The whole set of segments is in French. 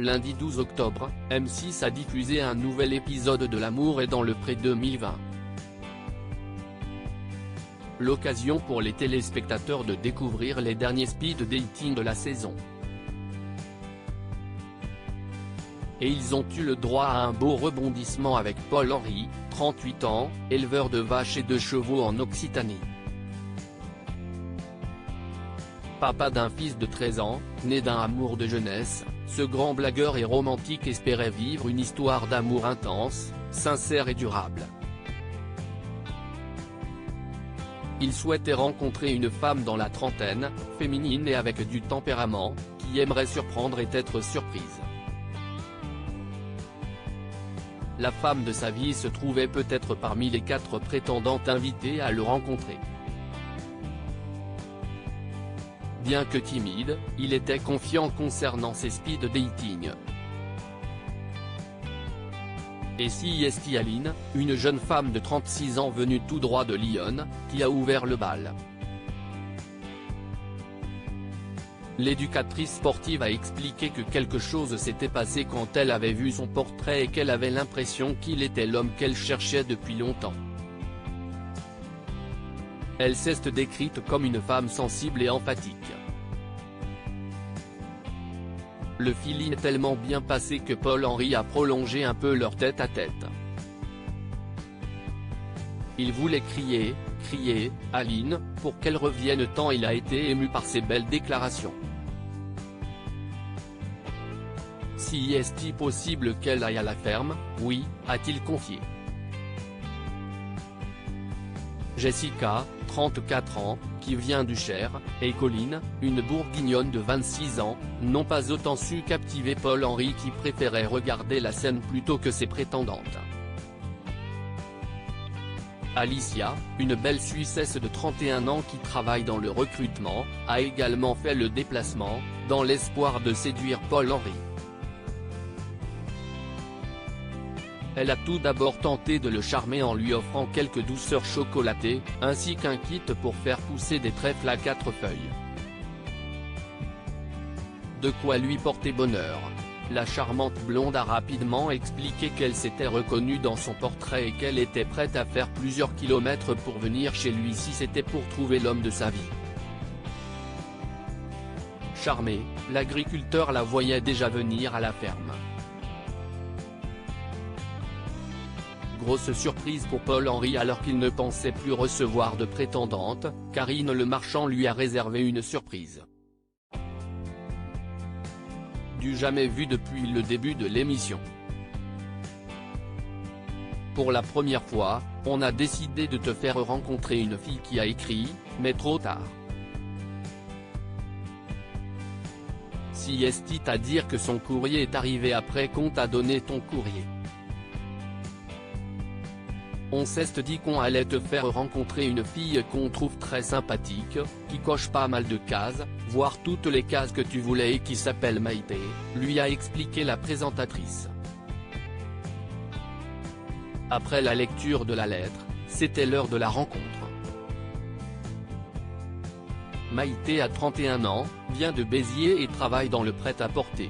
Lundi 12 octobre, M6 a diffusé un nouvel épisode de L'amour est dans le pré 2020. L'occasion pour les téléspectateurs de découvrir les derniers speed dating de la saison. Et ils ont eu le droit à un beau rebondissement avec Paul-Henri, 38 ans, éleveur de vaches et de chevaux en Occitanie. Papa d'un fils de 13 ans, né d'un amour de jeunesse, ce grand blagueur et romantique espérait vivre une histoire d'amour intense, sincère et durable. Il souhaitait rencontrer une femme dans la trentaine, féminine et avec du tempérament, qui aimerait surprendre et être surprise. La femme de sa vie se trouvait peut-être parmi les 4 prétendantes invitées à le rencontrer. Bien que timide, il était confiant concernant ses speed dating. Et si est Aline, une jeune femme de 36 ans venue tout droit de Lyon, qui a ouvert le bal. L'éducatrice sportive a expliqué que quelque chose s'était passé quand elle avait vu son portrait et qu'elle avait l'impression qu'il était l'homme qu'elle cherchait depuis longtemps. Elle s'est décrite comme une femme sensible et empathique. Le feeling est tellement bien passé que Paul-Henri a prolongé un peu leur tête-à-tête. Il voulait crier, Aline, pour qu'elle revienne tant il a été ému par ses belles déclarations. Si est-il possible qu'elle aille à la ferme, oui, a-t-il confié. Jessica, 34 ans, qui vient du Cher, et Colline, une bourguignonne de 26 ans, n'ont pas autant su captiver Paul-Henri qui préférait regarder la scène plutôt que ses prétendantes. Alicia, une belle Suissesse de 31 ans qui travaille dans le recrutement, a également fait le déplacement, dans l'espoir de séduire Paul-Henri. Elle a tout d'abord tenté de le charmer en lui offrant quelques douceurs chocolatées, ainsi qu'un kit pour faire pousser des trèfles à 4 feuilles. De quoi lui porter bonheur. La charmante blonde a rapidement expliqué qu'elle s'était reconnue dans son portrait et qu'elle était prête à faire plusieurs kilomètres pour venir chez lui si c'était pour trouver l'homme de sa vie. Charmé, l'agriculteur la voyait déjà venir à la ferme. Grosse surprise pour Paul-Henri alors qu'il ne pensait plus recevoir de prétendante, Karine Le Marchand lui a réservé une surprise. Du jamais vu depuis le début de l'émission. Pour la première fois, on a décidé de te faire rencontrer une fille qui a écrit, mais trop tard. Si est à dire que son courrier est arrivé après qu'on t'a donné ton courrier. On s'est dit qu'on allait te faire rencontrer une fille qu'on trouve très sympathique, qui coche pas mal de cases, voire toutes les cases que tu voulais et qui s'appelle Maïté, lui a expliqué la présentatrice. Après la lecture de la lettre, c'était l'heure de la rencontre. Maïté a 31 ans, vient de Béziers et travaille dans le prêt-à-porter.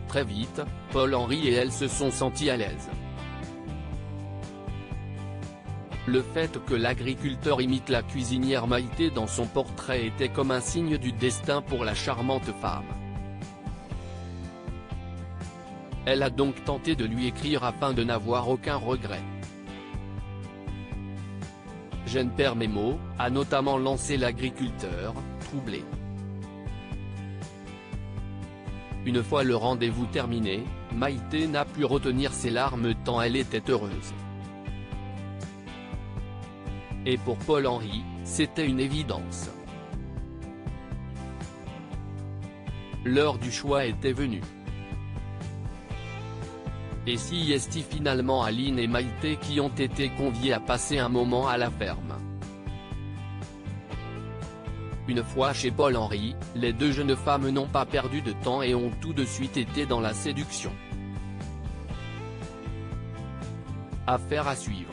Très vite, Paul-Henri et elle se sont sentis à l'aise. Le fait que l'agriculteur imite la cuisinière Maïté dans son portrait était comme un signe du destin pour la charmante femme. Elle a donc tenté de lui écrire afin de n'avoir aucun regret. Je ne perds mes mots, a notamment lancé l'agriculteur, troublé. Une fois le rendez-vous terminé, Maïté n'a pu retenir ses larmes tant elle était heureuse. Et pour Paul-Henri, c'était une évidence. L'heure du choix était venue. Et si est finalement Aline et Maïté qui ont été conviés à passer un moment à la ferme. Une fois chez Paul-Henri, les 2 jeunes femmes n'ont pas perdu de temps et ont tout de suite été dans la séduction. Affaire à suivre.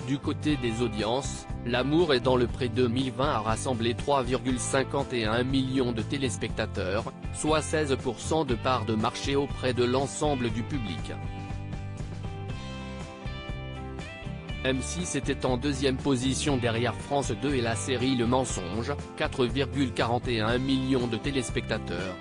Du côté des audiences, L'amour est dans le Pré 2020 a rassemblé 3,51 millions de téléspectateurs, soit 16% de part de marché auprès de l'ensemble du public. M6 était en deuxième position derrière France 2 et la série Le Mensonge, 4,41 millions de téléspectateurs.